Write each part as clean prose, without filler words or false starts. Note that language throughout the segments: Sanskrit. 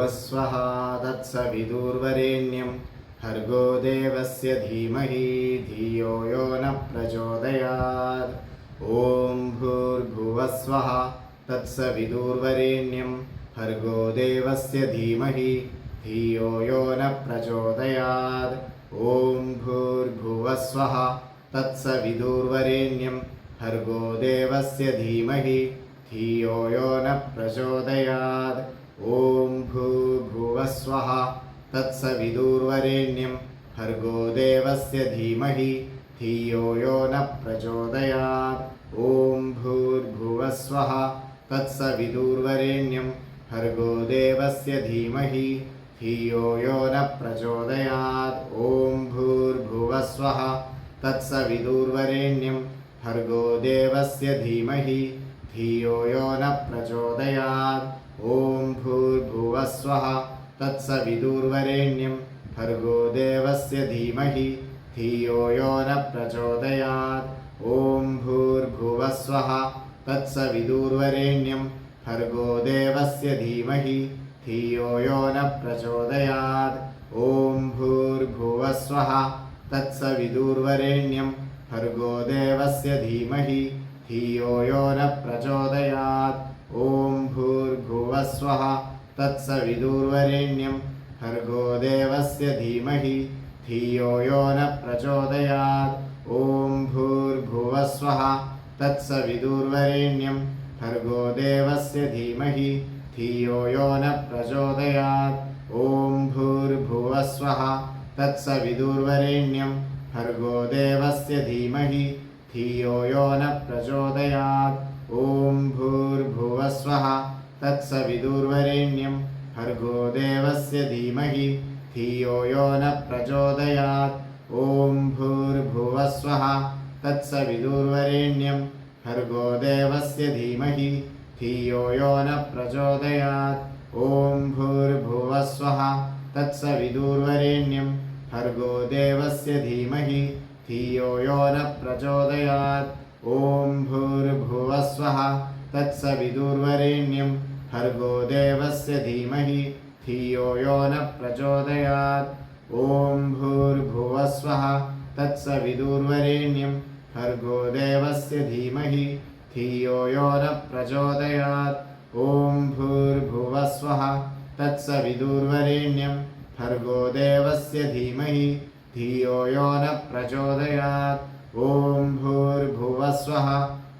भूर्भुवस्वः तत्सवितुर्वरेण्यं भर्गो देवस्य धीमहि धियो यो न प्रचोदयात्। ॐ भूर्भुवस्वः तत्सवितुर्वरेण्यं भर्गो देवस्य धीमहि धियो यो न प्रचोदयात्। ॐ भूर्भुवस्वः तत्सवितुर्वरेण्यं भर्गो देवस्य धीमहि धियो यो न प्रचोदयात्। ॐ भूर्भुवस्वः तत्सवितुर्वरेण्यं भर्गो देवस्य धीमहि धियो यो न प्रचोदयात्। ॐ भूर्भुवस्वः तत्सवितुर्वरेण्यं भर्गो देवस्य धीमहि धियो यो न प्रचोदयात्। ॐ भूर्भुवस्वः तत्सवितुर्वरेण्यं भर्गो देवस्य धीमहि धियो यो न प्रचोदयात्। ॐ भूर्भुवस्वः तत्सवितुर्वरेण्यं भर्गो देवस्य धीमहि धियो यो न प्रचोदयात्। ॐ भूर्भुवस्वः तत्सवितुर्वरेण्यं भर्गो देवस्य धीमहि धियो यो न प्रचोदयात्। ॐ भूर्भुवस्वः तत्सवितुर्वरेण्यं भर्गो देवस्य धीमहि धियो यो न प्रचोदयात्। ॐ भूर्भुवस्वः तत्सवितुर्वरेण्यं भर्गो देवस्य धीमहि धियो यो न प्रचोदयात्। ॐ भूर्भुवस्वः तत्सवितुर्वरेण्यं भर्गो देवस्य धीमहि धियो यो न प्रचोदयात्। ॐ भूर्भुवस्वः तत्सवितुर्वरेण्यं भर्गो देवस्य धीमहि धियो यो न प्रचोदयात्। ॐ भूर्भुवस्वः तत्सवितुर्वरेण्यं भर्गो देवस्य धीमहि धियो यो न प्रचोदयात्। ॐ भूर्भुवस्वः तत्सवितुर्वरेण्यं भर्गो देवस्य धीमहि धियो यो न प्रचोदयात्। ॐ भूर्भुवस्वः तत्सवितुर्वरेण्यं भर्गो देवस्य धीमहि धियो यो न प्रचोदयात्। ॐ भूर्भुवस्वः तत्सवितुर्वरेण्यं भर्गो देवस्य धीमहि धियो यो न प्रचोदयात्। ॐ भूर्भुवस्वः तत्सवितुर्वरेण्यं भर्गो देवस्य धीमहि धियो यो न प्रचोदयात्। ॐ भूर्भुवस्वः तत्सवितुर्वरेण्यं भर्गो देवस्य धीमहि धियो यो न प्रचोदयात्। ॐ भूर्भुवस्वः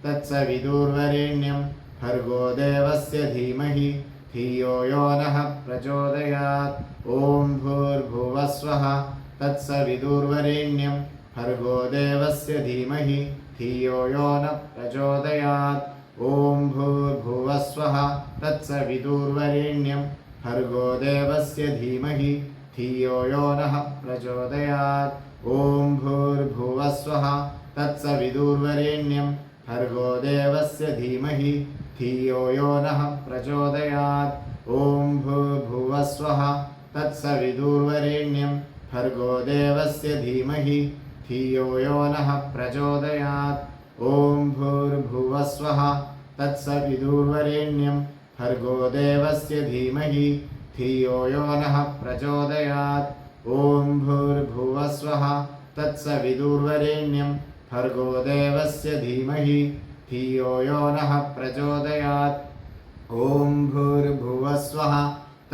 तत्सवितुर्वरेण्यं भर्गो देवस्य धीमहि धियो यो नः प्रचोदयात्। ॐ भूर्भुवस्वः तत्सवितुर्वरेण्यं भर्गो देवस्य धीमहि धियो यो न प्रचोदयात्। ॐ भूर्भुवस्वः तत्सवितुर्वरेण्यं भर्गो देवस्य धीमहि धियो यो नः प्रचोदयात्। ॐ भूर्भुवस्वः तत्सवितुर्वरेण्यं भर्गो देवस्य धीमहि धियो यो नः प्रचोदयात्। ॐ भूर्भुवस्वः तत्सवितुर्वरेण्यं भर्गो देवस्य धीमहि धियो यो नः प्रचोदयात्। ॐ भूर्भुवस्वः तत्सवितुर्वरेण्यं भर्गो देवस्य धीमहि धियो यो नः प्रचोदयात्। ॐ भूर्भुवस्वः तत्सवितुर्वरेण्यं भर्गो देवस्य धीमहि धियो यो नः प्रचोदयात्। ॐ भूर्भुवस्वः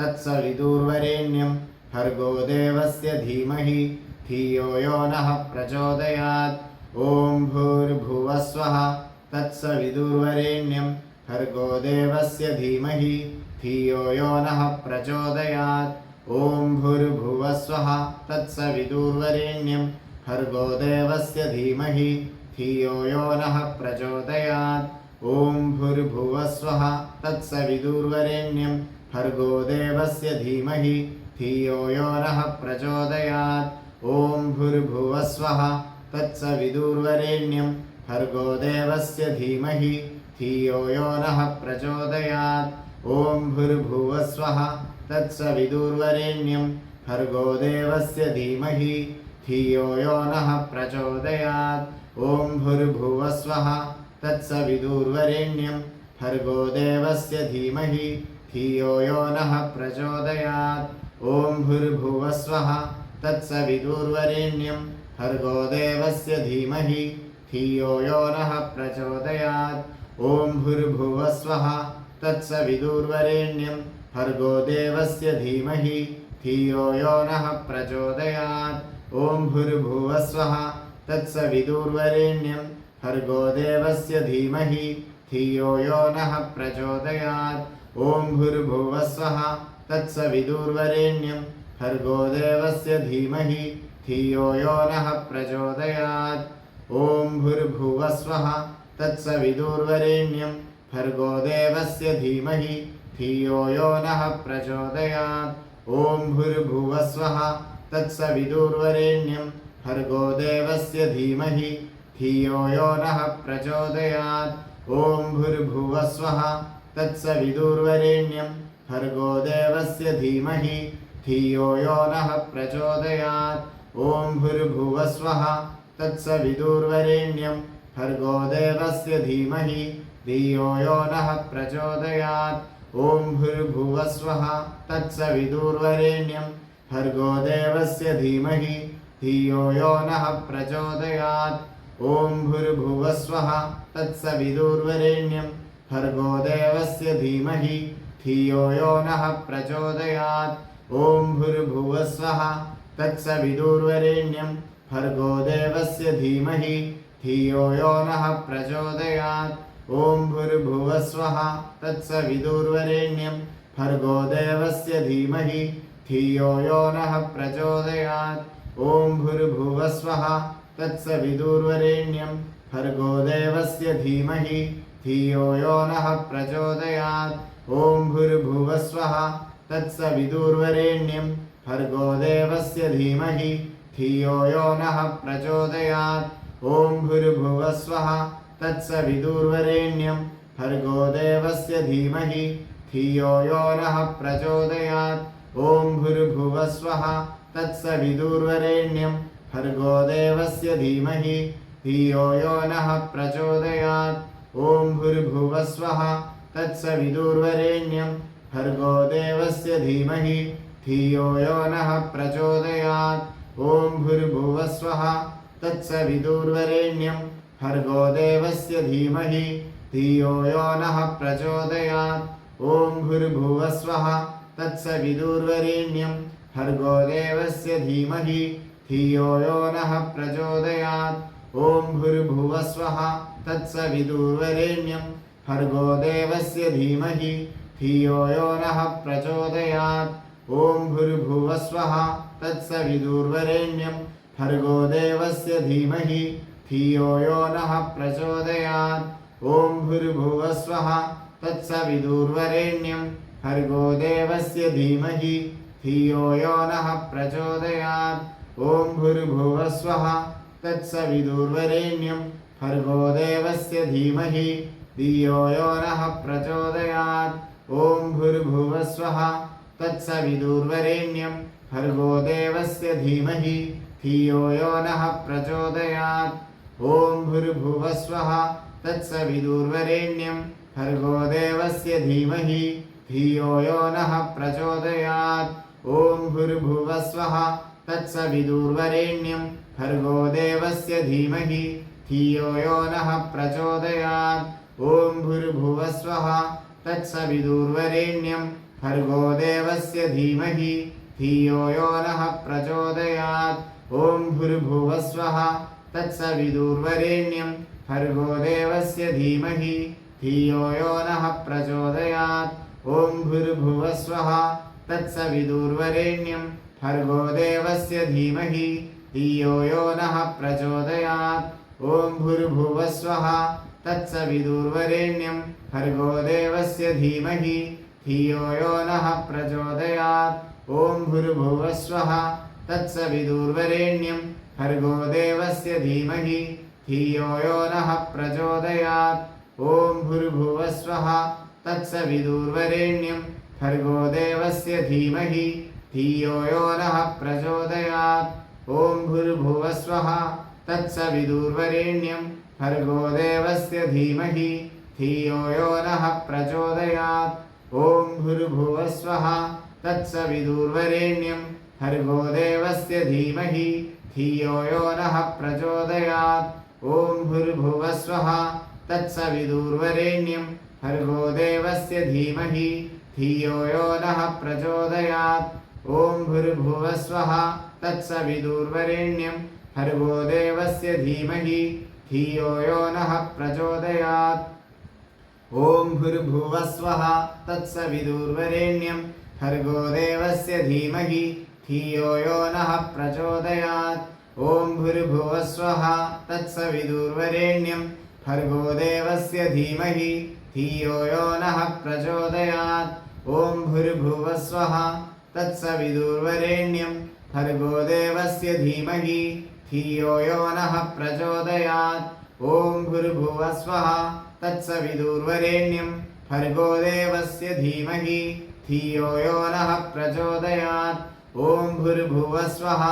तत्सवितुर्वरेण्यं भर्गो देवस्य धीमहि धियो यो नः प्रचोदयात्। ॐ भूर्भुवस्वः तत्सवितुर्वरेण्यं भर्गो देवस्य धीमहि धियो यो नः प्रचोदयात्। ॐ भूर्भुवस्वः तत्सवितुर्वरेण्यं भर्गो देवस्य धीमहि धियो यो नः प्रचोदयात्। ॐ भूर्भुवस्वः तत्सवितुर्वरेण्यं भर्गो देवस्य धीमहि धियो यो नः प्रचोदयात्। ॐ भूर्भुवस्वः तत्सवितुर्वरेण्यं भर्गो देवस्य धीमहि धियो यो नः प्रचोदयात्। ॐ भूर्भुवस्वः तत्सवितुर्वरेण्यं भर्गो देवस्य धीमहि धियो यो नः प्रचोदयात्। ॐ भूर्भुवस्वः तत्सवितुर्वरेण्यं भर्गो देवस्य धीमहि धियो यो नः प्रचोदयात् ॐ भूर्भुवस्वः तत्सवितुर्वरेण्यं भर्गो देवस्य धीमहि धियो यो नः प्रचोदयात् ॐ भूर्भुवस्वः तत्सवितुर्वरेण्यं भर्गो देवस्य धीमहि धियो यो नः प्रचोदयात् ॐ भूर्भुवस्वः तत्सवितुर्वरेण्यं भर्गो देवस्य धीमहि धियो यो नः प्रचोदयात् ॐ भूर्भुवस्वः तत्सवितुर्वरेण्यं भर्गो देवस्य धीमहि धियो यो नः प्रचोदयात् ॐ भूर्भुवस्वः तत्सवितुर्वरेण्यं भर्गो देवस्य धीमहि धियो यो नः प्रचोदयात् ॐ भूर्भुवस्वः तत्सवितुर्वरेण्यं भर्गो देवस्य धीमहि धियो यो नः प्रचोदयात् ॐ भूर्भुवस्वः तत्सवितुर्वरेण्यं भर्गो देवस्य धीमहि धियो यो नः प्रचोदयात् ॐ भूर्भुवस्वः तत्सवितुर्वरेण्यं भर्गो देवस्य धीमहि धियो यो नः प्रचोदयात् ॐ भूर्भुवस्वः तत्सवितुर्वरेण्यं भर्गो देवस्य धीमहि धियो यो नः प्रचोदयात् ॐ भूर्भुवस्वः तत्सवितुर्वरेण्यं भर्गो देवस्य धीमहि धियो यो नः प्रचोदयात् ॐ भूर्भुवस्वः तत्सवितुर्वरेण्यं भर्गो देवस्य धीमहि धियो यो नः प्रचोदयात् ॐ भूर्भुवस्वः तत्सवितुर्वरेण्यं भर्गो देवस्य धीमहि धियो यो नः प्रचोदयात् ॐ भूर्भुवस्वः तत्सवितुर्वरेण्यं भर्गो देवस्य धीमहि धियो यो नः प्रचोदयात् ॐ भूर्भुवस्वः तत्सवितुर्वरेण्यं भर्गो देवस्य धीमहि धियो यो नः प्रचोदयात् ॐ भूर्भुवस्वः तत्सवितुर्वरेण्यं भर्गो देवस्य धीमहि धियो यो नः प्रचोदयात् ॐ भूर्भुवस्वः तत्सवितुर्वरेण्यं भर्गो देवस्य धीमहि धियो यो नः प्रचोदयात् ॐ भूर्भुवस्वः तत्सवितुर्वरेण्यं भर्गो देवस्य धीमहि धियो यो नः प्रचोदयात् ॐ भूर्भुवस्वः तत्सवितुर्वरेण्यं भर्गो देवस्य धीमहि धियो यो नः प्रचोदयात् ॐ भूर्भुवस्वः तत्सवितुर्वरेण्यं भर्गो देवस्य धीमहि धियो यो नः प्रचोदयात् ॐ भूर्भुवस्वः तत्सवितुर्वरेण्यं भर्गो देवस्य धीमहि धियो यो नः प्रचोदयात् ॐ भूर्भुवस्वः तत्सवितुर्वरेण्यं भर्गो देवस्य धीमहि धियो यो नः प्रचोदयात् ॐ भूर्भुवस्वः तत्सवितुर्वरेण्यं भर्गो देवस्य धीमहि धियो यो नः प्रचोदयात् ॐ भूर्भुवस्वः तत्सवितुर्वरेण्यं भर्गो देवस्य धीमहि धियो यो नः प्रचोदयात् ॐ भूर्भुवस्वः तत्सवितुर्वरेण्यं भर्गो देवस्य धीमहि धियो यो नः प्रचोदयात् ॐ भूर्भुवस्वः तत्सवितुर्वरेण्यं भर्गो देवस्य धीमहि धियो यो नः प्रचोदयात् ॐ भूर्भुवस्वः तत्सवितुर्वरेण्यं भर्गो देवस्य धीमहि धियो यो नः प्रचोदयात् ॐ भूर्भुवस्वः तत्सवितुर्वरेण्यं भर्गो देवस्य धीमहि धियो यो नः प्रचोदयात् ॐ भूर्भुवस्वः तत्सवितुर्वरेण्यं भर्गो देवस्य धीमहि धियो यो नः प्रचोदयात् ॐ भूर्भुवस्वः तत्सवितुर्वरेण्यं भर्गो देवस्य धीमहि धियो यो नः प्रचोदयात् ॐ भूर्भुवस्वः तत्सवितुर्वरेण्यं भर्गो देवस्य धीमहि धियो यो नः प्रचोदयात् ॐ भूर्भुवस्वः तत्सवितुर्वरेण्यं भर्गो देवस्य धीमहि धियो यो नः प्रचोदयात् ॐ भूर्भुवस्वः तत्सवितुर्वरेण्यं भर्गो देवस्य धीमहि धियो यो नः प्रचोदयात् ॐ भूर्भुवस्वः तत्सवितुर्वरेण्यं भर्गो देवस्य धीमहि धियो यो नः प्रचोदयात् ॐ भूर्भुवः स्वः तत्सविदुर्वरेण्यं भर्गो देवस्य धीमहि धियो यो नः प्रचोदयात् ॐ भूर्भुवः स्वः तत्सविदुर्वरेण्यं भर्गो देवस्य धीमहि धियो यो नः प्रचोदयात् ॐ भूर्भुवः स्वः तत्सविदुर्वरेण्यं भर्गो देवस्य धीमहि धियो यो नः प्रचोदयात् ॐ भूर्भुवः स्वः तत्सविदुर्वरेण्यं भर्गो देवस्य धीमहि धियो यो नः प्रचोदयात् ॐ भूर्भुवः स्वः तत्सविदुर्वरेण्यं भर्गो देवस्य धीमहि धियो यो नः प्रचोदयात् ॐ भूर्भुवः स्वः तत्सविदुर्वरेण्यं भर्गो देवस्य धीमहि धियो यो नः प्रचोदयात् ॐ भूर्भुवः स्वः तत्सविदुर्वरेण्यं भर्गो देवस्य धीमहि धियो यो नः प्रचोदयात् ॐ भूर्भुवः स्वः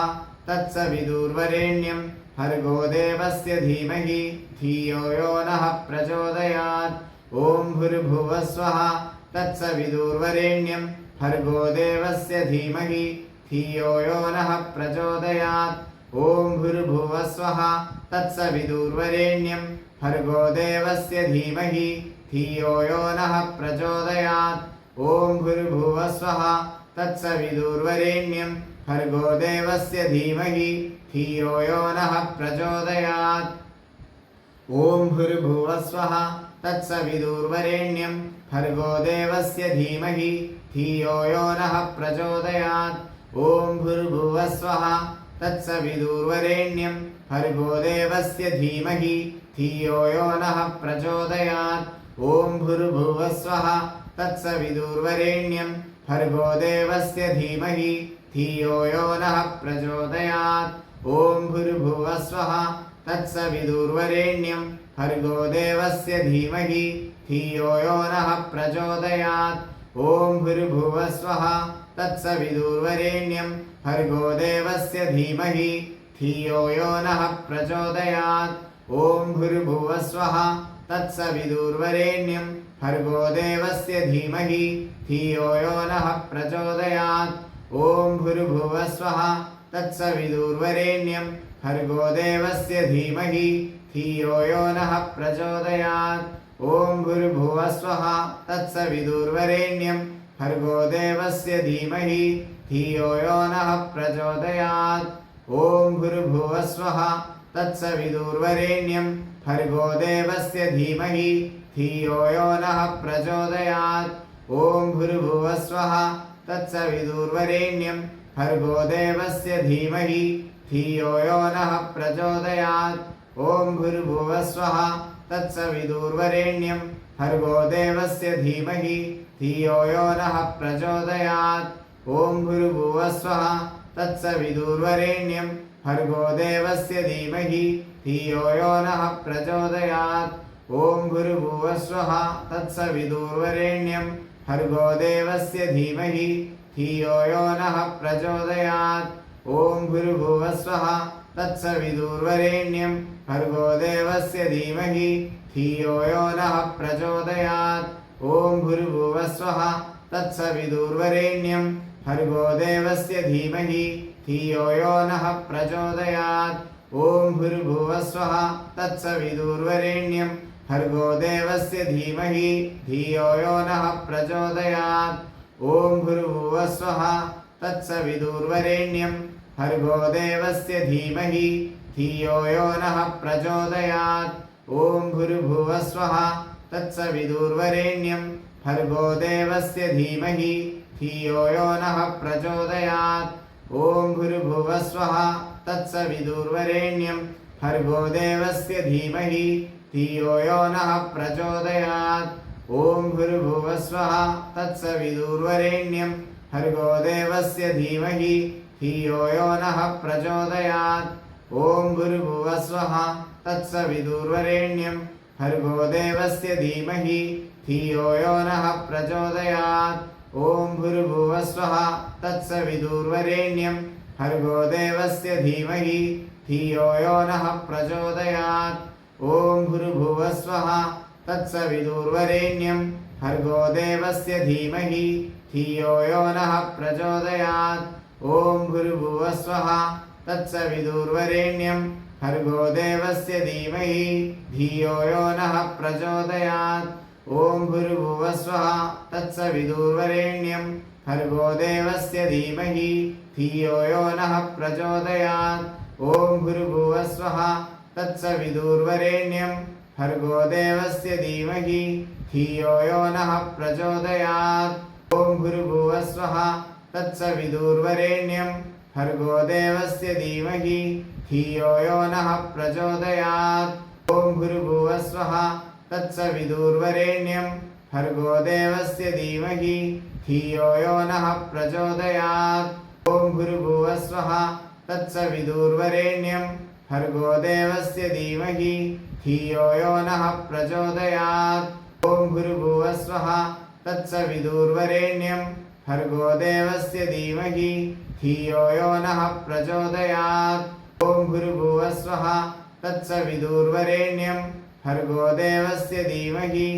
तत्सविदुर्वरेण्यं भर्गो देवस्य धीमहि धियो यो नः प्रचोदयात् ॐ भूर्भुवः स्वः तत्सविदुर्वरेण्यं भर्गो देवस्य धीमहि धियो यो नः प्रचोदयात् ॐ भूर्भुवः स्वः तत्सविदुर्वरेण्यं भर्गो देवस्य धीमहि धियो यो नः प्रचोदयात् ॐ भूर्भुवः स्वः तत्सविदुर्वरेण्यं भर्गो देवस्य धीमहि धियो यो नः प्रचोदयात् ॐ भूर्भुवः स्वः तत्सविदुर्वरेण्यं भर्गो देवस्य धीमहि धियो यो नः प्रचोदयात् ॐ भूर्भुवः स्वः तत्सविदुर्वरेण्यं भर्गो देवस्य धीमहि धियो यो नः प्रचोदयात् ॐ भूर्भुवः स्वः तत्सविदुर्वरेण्यं भर्गो देवस्य धीमहि धियो यो नः प्रचोदयात् ॐ भूर्भुवः स्वः तत्सविदुर्वरेण्यं भर्गो देवस्य धीमहि धियो यो नः प्रचोदयात् ॐ भूर्भुवः स्वः तत्सविदुर्वरेण्यं भर्गो देवस्य धीमहि धियो यो नः प्रचोदयात् ॐ भूर्भुवः स्वः तत्सविदुर्वरेण्यं भर्गो देवस्य धीमहि धियो यो नः प्रचोदयात् ॐ भूर्भुवः स्वः तत्सविदुर्वरेण्यं भर्गो देवस्य धीमहि धियो यो नः प्रचोदयात् ॐ भूर्भुवः स्वः तत्सविदुर्वरेण्यं भर्गो देवस्य धीमहि धियो यो नः प्रचोदयात् ॐ भूर्भुवः स्वः तत्सविदुर्वरेण्यं भर्गो देवस्य धीमहि धियो यो नः प्रचोदयात् ॐ भूर्भुवः स्वः तत्सविदुर्वरेण्यं भर्गो देवस्य धीमहि धियो यो नः प्रचोदयात् ॐ भूर्भुवः स्वः तत्सविदुर्वरेण्यं भर्गो देवस्य धीमहि धियो यो नः प्रचोदयात् ॐ भूर्भुवः स्वः तत्सविदुर्वरेण्यं भर्गो देवस्य धीमहि धियो यो नः प्रचोदयात् ॐ भूर्भुवः स्वः तत्सविदुर्वरेण्यं भर्गो देवस्य धीमहि धियो यो नः प्रचोदयात् ॐ भूर्भुवः स्वः तत्सविदुर्वरेण्यं भर्गो देवस्य धीमहि धियो यो नः प्रचोदयात् ॐ भूर्भुवः स्वः तत्सविदुर्वरेण्यं भर्गो देवस्य धीमहि धियो यो नः प्रचोदयात् ॐ भूर्भुवः स्वः तत्सविदुर्वरेण्यं भर्गो देवस्य धीमहि धियो यो नः प्रचोदयात् ॐ भूर्भुवः स्वः तत्सविदुर्वरेण्यं भर्गो देवस्य धीमहि धियो यो नः प्रचोदयात् ॐ भूर्भुवः स्वः तत्सविदुर्वरेण्यं भर्गो देवस्य धीमहि धियो यो नः प्रचोदयात् ॐ भूर्भुवः स्वः तत्सविदुर्वरेण्यं भर्गो देवस्य धीमहि धियो यो नः प्रचोदयात् ॐ भूर्भुवः स्वः तत्सविदुर्वरेण्यं भर्गो देवस्य धीमहि धियो यो नः प्रचोदयात् ॐ भूर्भुवः स्वः तत्सविदुर्वरेण्यं भर्गो देवस्य धीमहि धियो यो नः प्रचोदयात् ॐ भूर्भुवः स्वः तत्सविदुर्वरेण्यं भर्गो देवस्य धीमहि धियो यो नः प्रचोदयात् ॐ भूर्भुवः स्वः तत्सविदुर्वरेण्यं भर्गो देवस्य धीमहि धियो यो नः प्रचोदयात्। ॐ भूर्भुवः स्वः तत्सवितुर्वरेण्यं भर्गो देवस्य धीमहि धियो यो नः प्रचोदयात्। ॐ भूर्भुवः स्वः तत्सवितुर्वरेण्यं भर्गो देवस्य धीमहि धियो यो नः प्रचोदयात्। ॐ भूर्भुवः स्वः तत्सवितुर्वरेण्यं भर्गो देवस्य धीमहि धियो यो नः प्रचोदयात्। ॐ भूर्भुवः स्वः तत्सवितुर्वरेण्यं भर्गो देवस्य धीमहि धियो यो नः प्रचोदयात्। ॐ भूर्भुवः स्वः तत्सवितुर्वरेण्यं भर्गो देवस्य धीमहि धियो यो नः प्रचोदयात्। ॐ भूर्भुवः स्वः तत्सवितुर्वरेण्यं भर्गो देवस्य धीमहि धियो यो नः प्रचोदयात्। ॐ भूर्भुवः स्वः तत्सवितुर्वरेण्यं भर्गो देवस्य धीमहि धियो यो नः प्रचोदयात्। ॐ भूर्भुवः स्वः तत्सवितुर्वरेण्यं भर्गो देवस्य धीमहि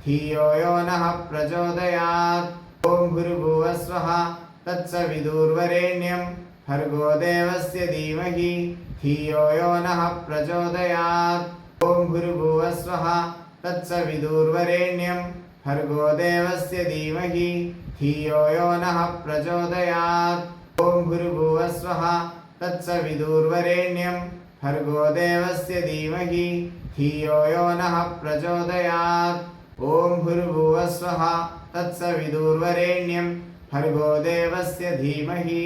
धियो यो नः प्रचोदयात्। ॐ भूर्भुवः स्वः तत्सवितुर्वरेण्यं भर्गो देवस्य धीमहि धियो यो नः प्रचोदयात्। ॐ भूर्भुवः स्वः तत्सवितुर्वरेण्यं भर्गो देवस्य धीमहि धियो यो नः प्रचोदयात्। ॐ भूर्भुवः स्वः तत्सवितुर्वरेण्यं भर्गो देवस्य धीमहि धियो यो नः प्रचोदयात्। ॐ भूर्भुवः स्वः तत्सवितुर्वरेण्यं भर्गो देवस्य धीमहि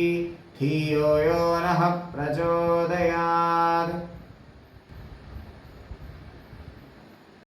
धियो यो नः प्रचोदयात्।